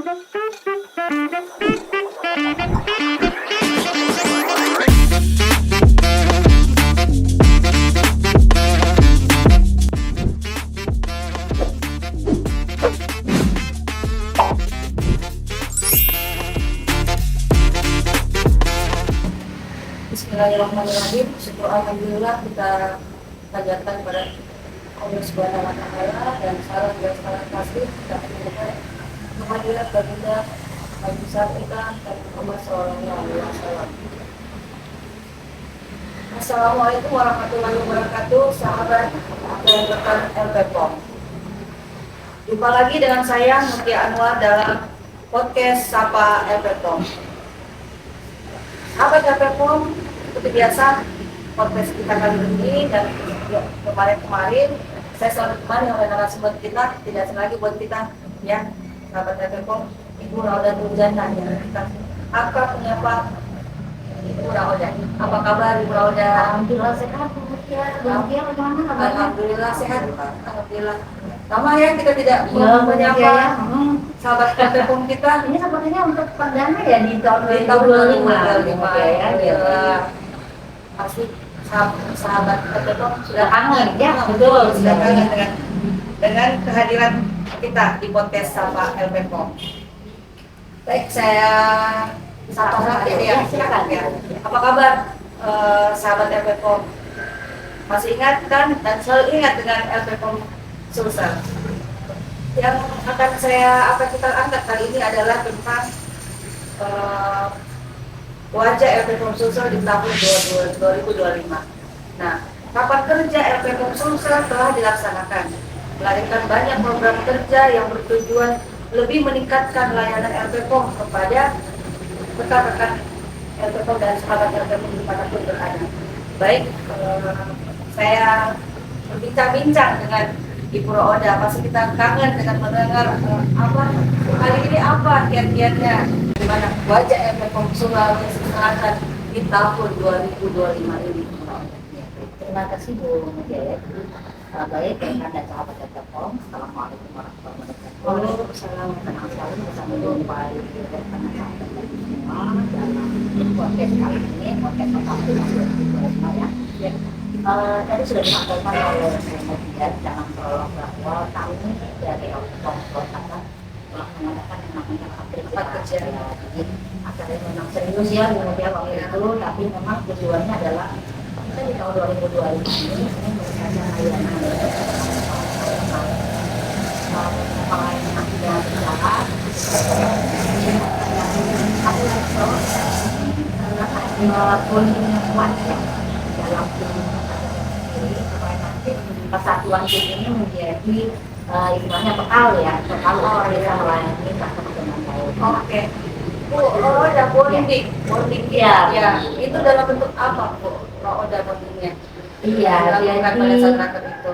Bismillahirrahmanirrahim. Syukur alhamdulillah kita panjatkan kepada Allah Subhanahu wa taala dan salam kasih kita aturkan kehadirat baginda Nabi besar kita dan Muhammad sallallahu alaihi wasallam. Assalamualaikum warahmatullahi wabarakatuh, sahabat dan rekan LPPOM. Jumpa lagi dengan saya Mutia Anwar dalam podcast Sapa LPPOM. Sahabat LPPOM, seperti biasa podcast kita kali ini dan kemarin saya selalu ditemani oleh narasumber kita, tidak asing lagi buat kita ya sahabat LPPOM, Ibu Rauda Nurjana yang kita akrab menyapa Ibu Rauda. Apa kabar Ibu Rauda? Alhamdulillah sehat, Bu Mutia. Bu Mutia bagaimana kabarnya? Alhamdulillah sehat. Alhamdulillah. Lama ya kita tidak Ya, menyapa ya. sahabat LPPOM kita. Ini sepertinya untuk perdana ya di tahun 2025 ya. Pasti sahabat LPPOM sudah kangen ya, betul, sudah kangen dengan kehadiran kita di podcast Sapa LPPOM. Baik, saya sapa saja ya, silakan ya. Apa kabar sahabat LPPOM? Masih ingat kan dan selalu ingat dengan LPPOM Sulsel. Yang akan kita angkat kali ini adalah tentang wajah LPPOM Sulsel di tahun 2025. Nah, kapan kerja LPPOM Sulsel telah dilaksanakan, melahirkan banyak program kerja yang bertujuan lebih meningkatkan layanan LPPOM kepada rekan-rekan LPPOM dan sahabat LPPOM dimanapun berada. Baik, saya berbincang-bincang dengan Ibu Rauda, pasti kita kangen dengan mendengar kali ini apa kiat-kiatnya, gimana wajah LPPOM Sulawesi Selatan di tahun 2025 ini. Terima kasih Bu Mutia ya. Baik, rekan dan sahabat LPPOM, Assalamualaikum warahmatullahi wabarakatuh. Waalaikumsalam. Senang sekali bisa berjumpa rekan dan sahabat semua dalam podcast kali ini, podcast pertama di tahun 2025 ya. Tadi sudah disampaikan oleh Bu Mutia dalam prolog bahwa kami dari LPPOM Sulawesi telah mengadakan yang namanya rapat kerja. Jadi acaranya memang serius ya Bu Mutia waktu itu, tapi memang tujuannya adalah kita di tahun 2025 ini memberikan layanan pelayanan tidak berjalan walaupun kuat ya dalam tim ini supaya nanti kesatuan tim ini menjadi istilahnya bekal bisa melayani customer dengan baik. Oke. Bu, Rauda bonding ya. Itu dalam bentuk apa Bu? Rauda bondingnya? Iya, pada saat rapat itu.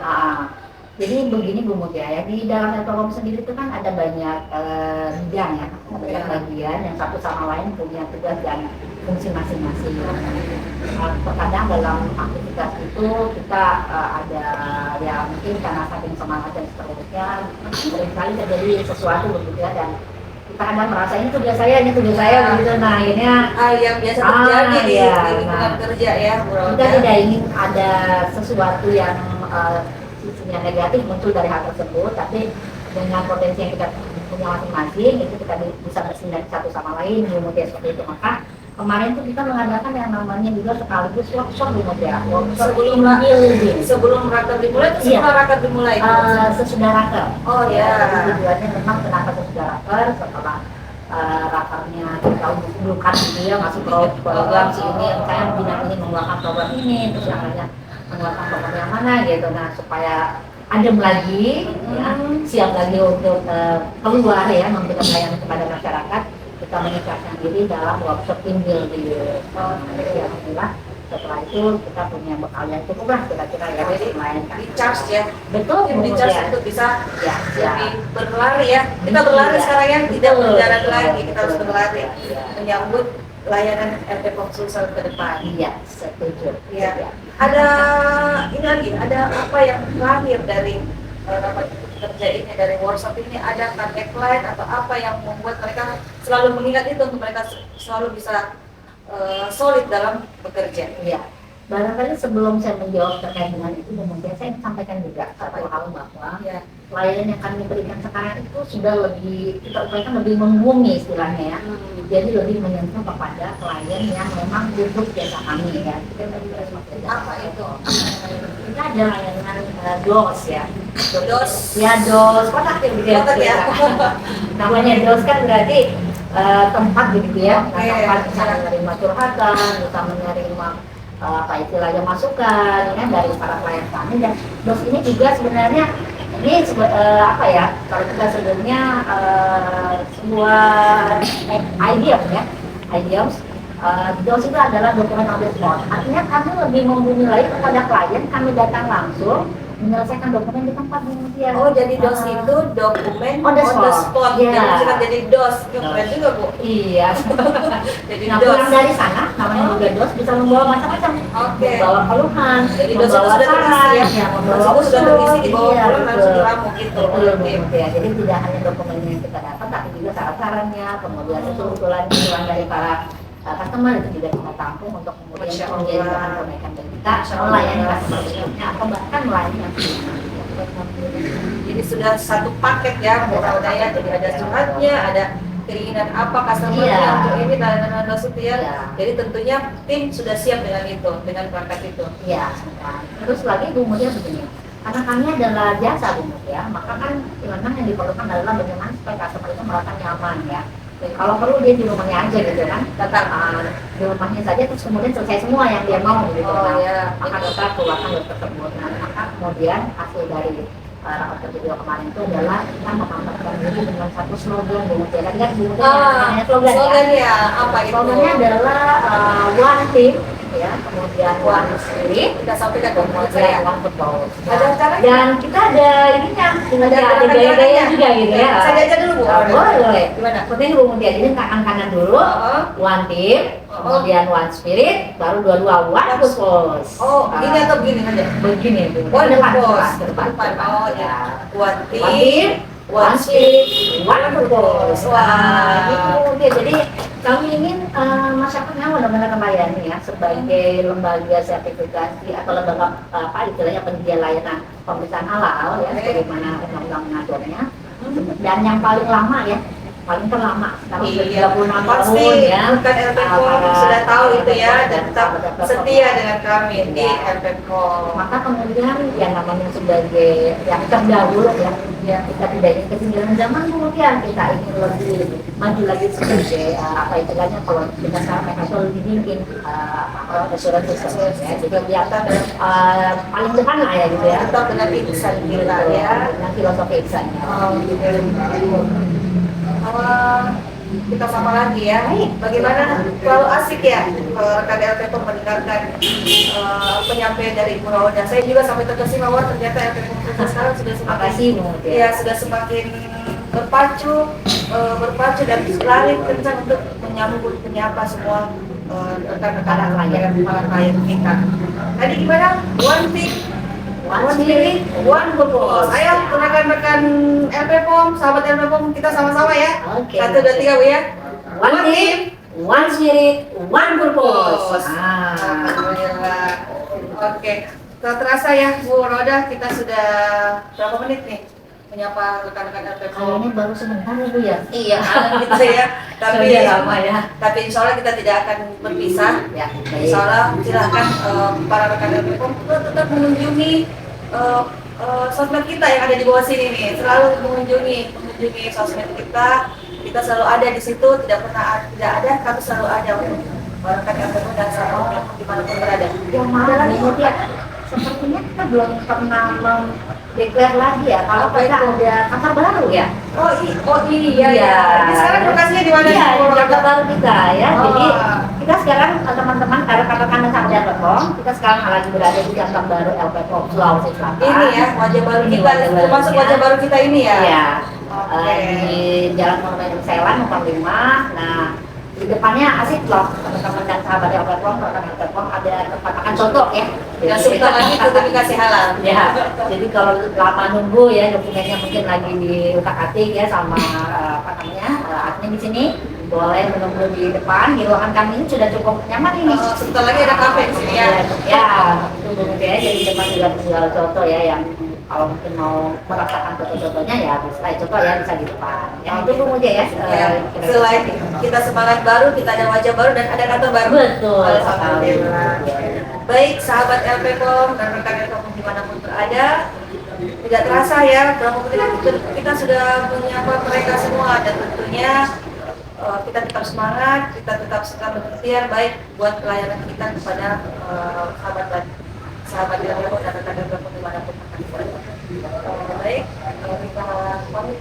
Jadi begini Bu Mutia ya, di dalam LPPOM sendiri itu kan ada banyak bidang ya, banyak bagian yang satu sama lain punya tugas dan fungsi masing-masing. Terkadang dalam aktivitas itu kita ada ya mungkin karena saking semangat dan seterusnya seringkali terjadi sesuatu begitu ya, dan kita kadang merasa ini tugas saya begitu. Nah akhirnya yang biasa terjadi di lingkungan kerja ya Bu Rauda. Kita tidak ingin ada sesuatu yang sisinya negatif muncul dari hal tersebut, tapi dengan potensi yang kita punya masing-masing itu kita bisa bersinergi satu sama lain Bu Mutia seperti itu. Maka kemarin tuh kita mengadakan yang namanya juga sekaligus workshop Bu Mutia. Sebelum raker dimulai itu setelah raker dimulai? Sesudah raker. Oh ya. Tujuannya memang kenapa sesudah raker, setelah rakernya kita umumkan gitu ya, masuk program sini, saya ini mengeluarkan program ini, terus yang lainnya mengeluarkan program yang mana gitu. Nah supaya adem lagi ya, siap lagi untuk keluar ya, memberikan layanan kepada masyarakat, kita meningkatkan diri dalam workshop team building. Alhamdulillah setelah itu kita punya bekal yang cukup lah kira-kira ya, jadi melayankan di charge ya. Betul, di charge untuk bisa lebih berlari ya. Kita berlari sekarang yang tidak berjalan lagi, kita harus berlari menyambut layanan LPPOM Sulsel ke depan. Iya, setuju. Iya. Ada ini lagi, ada apa yang lahir dari rapat pekerja ini dari workshop ini ada tagline atau apa yang membuat mereka selalu mengingat itu untuk mereka selalu bisa solid dalam bekerja? Iya. Barangkali sebelum saya menjawab terkait dengan itu, kemudian saya ingin sampaikan juga satu hal bahwa Ya. pelayanan yang kami berikan sekarang itu sudah lebih, kita upayakan lebih membumi istilahnya ya. Jadi lebih menyentuh kepada klien yang memang butuh jasa kami ya. Kita juga seperti Apa itu? kita ada layanan DOS ya. DOS? Ya DOS, kotak gitu ya. Kotak ya. Namanya DOS kan berarti tempat begitu ya. Oke. Tempat bisa menerima curhatan, bisa menerima apa istilahnya masukan ya dari para klien kami. Dan DOS ini juga sebenarnya ini apa ya, kalau kita sebutnya sebuah idioms ya, idioms. DOS itu adalah dokumen on the spot. Artinya kami lebih membumi lagi kepada klien, kami datang langsung menyelesaikan dokumen di tempat kemudian. Oh, jadi DOS itu dokumen on the spot. Jadi Yeah. bisa jadi DOS. Keren juga, Bu. Iya. Jadi Nah, DOS. pulang dari sana, namanya juga DOS bisa membawa macam-macam. Oke. Membawa keluhan, Jadi DOS itu membawa sudah terisi saran, ya. ya, DOS membawa itu sudah usul. terisi, dibawa Iya, pulang langsung betul. diramu gitu. Betul, Oke. betul ya. Jadi tidak hanya dokumennya yang kita dapat, tapi juga saran-sarannya, kemudian usulan dari para customer itu juga kita tampung untuk kemudian Masya menjadi Allah. bahan kebaikan dari kita, Masya Allah. melayani customer berikutnya atau bahkan melayani yang Jadi sudah satu paket ya, mudah-mudahan jadi ada suratnya, ada keinginan apa customer Iya. untuk ini dan DOS itu ya. Iya. Jadi tentunya tim sudah siap dengan itu, dengan perangkat itu. Ya, terus lagi Bu Mutia begini, karena kami adalah jasa Bu Mutia, maka kan memang yang diperlukan adalah bagaimana supaya customer itu merasa nyaman ya. Kalau perlu dia di rumahnya aja gitu kan, datang di rumahnya saja terus kemudian selesai semua yang dia mau gitu. Oh, Nah, ya. maka kita keluarkan dari tersebut. Nah, maka kemudian hasil dari rapat kerja video kemarin itu adalah kita memamerkan diri dengan satu slogan Bu Mutia. Kan Bu Mutia namanya slogan ya. Slogan ya, apa itu? Slogannya adalah one team, ya, kemudian one spirit, Kita sampaikan ke kemudian saya. one football. Ada caranya? Dan kita ada ininya, Ada ada gerakan-gerakannya. gaya-gaya juga gitu ya. Saya diajar dulu, Bu. Boleh, boleh. Gimana? Penting rumusnya jadi tangan-tangan dulu, one team, kemudian one spirit, baru dua-dua one football. Oh, gini atau begini aja? Begini, Bu. One Ke depan, football. ke depan, ke depan. Oh, Ya. ya. One One team, team, one spirit, one football. Wah. Gitu. Oke, jadi kami ingin masyarakatnya benar-benar melayani ya sebagai lembaga sertifikasi atau lembaga apa istilahnya penyedia layanan pemeriksaan halal ya, sebagaimana undang-undang mengaturnya. Dan yang paling lama ya, paling terlama sekarang sudah Iya, 36 pasti tahun ya. bukan LPPOM sudah tahu itu ya dan tetap setia dengan kami di LPPOM. Maka kemudian yang namanya sebagai yang terdahulu ya, kita tidak ingin ketinggalan zaman, kemudian kita ingin lebih maju lagi sebagai apa istilahnya kalau kita sekarang itu lebih bikin assurance system ya, jadi biar paling depan lah ya gitu ya, Tetap dengan insan kita ya. dengan filosofi iksannya. Kita sama lagi ya. Bagaimana terlalu asik ya rekan LPPOM mendengarkan penyampaian dari Ibu Rauda. Saya juga sampai terkesima bahwa ternyata LPPOM kita sekarang sudah semakin Makasih Bu. ya sudah semakin berpacu dan lari kencang untuk menyapa semua rekan-rekan para klien kita. Tadi gimana? One team, one spirit, one purpose. Ayo rekan-rekan LPPOM, sahabat LPPOM, kita sama-sama ya. Oke. 1, 2, 3 Bu ya. One team, one spirit, one purpose. Alhamdulillah. Oke, tak terasa ya Bu Roda, kita sudah berapa menit nih menyapa rekan-rekan LPPOM? Kayaknya baru sebentar ya Bu ya. Iya, gitu ya. Tapi Sudah lama ya. Tapi insya Allah kita tidak akan berpisah. Ya, Insya Allah silahkan para rekan LPPOM tetap mengunjungi sosmed kita yang ada di bawah sini nih. Selalu mengunjungi sosmed kita. Kita selalu ada di situ, tidak ada, tapi selalu ada untuk rekan LPPOM dan selalu dimanapun berada. Yang mana Bu ya? Sepertinya kita belum pernah mendeklar lagi ya kalau Apa kita itu? ada kantor baru ya. Oh iya. Iya. Ini sekarang lokasinya di mana? Iya, Bu di Roda? kantor baru kita ya. Oh. Jadi kita sekarang teman-teman rekan-rekan sahabat LPPOM, kita sekarang lagi berada di kantor baru LPPOM Sulawesi Selatan. Ini ya wajah baru Ini kita, wajah baru termasuk ya. wajah baru kita ini ya. Iya. Oke. Di Jalan Monumen Selan nomor 5. Nah, di depannya asik loh teman-teman dan sahabat Elpetpom, rekan Elpetpom ada tempat makan soto ya. Nggak sebentar lagi itu dikasih halal. Ya, jadi kalau lama nunggu ya dokumennya mungkin lagi diutak-atik ya sama admin di sini, boleh menunggu di depan di ruangan kami ini sudah cukup nyaman ini. Sebentar lagi ada kafe di sini ya. Ya, tunggu ya, jadi depan juga jual soto ya yang kalau mungkin mau merasakan foto-fotonya ya bisa coba ya bisa di depan. Yang itu Bu Muja ya. Selain kita semangat baru, kita ada wajah baru dan ada kantor baru. Betul. Alhamdulillah. Baik sahabat LPPOM dan rekan LPPOM dimanapun berada, tidak terasa ya, dalam waktu kita sudah menyapa mereka semua dan tentunya kita tetap semangat, kita tetap setia berikhtiar baik buat pelayanan kita kepada sahabat LPPOM dan rekan LPPOM dimanapun berada. Baik, kita pamit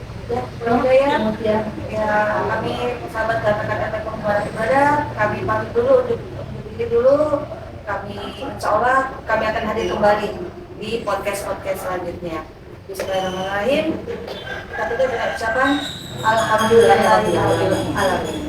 ya, ya kami sahabat dan rekan LPPOM dimanapun berada, kami pamit dulu untuk diri dulu. Kami insya Allah kami akan hadir kembali di podcast selanjutnya. Bismillahirrahmanirrahim. Kita tutup dengan ucapan Alhamdulillah.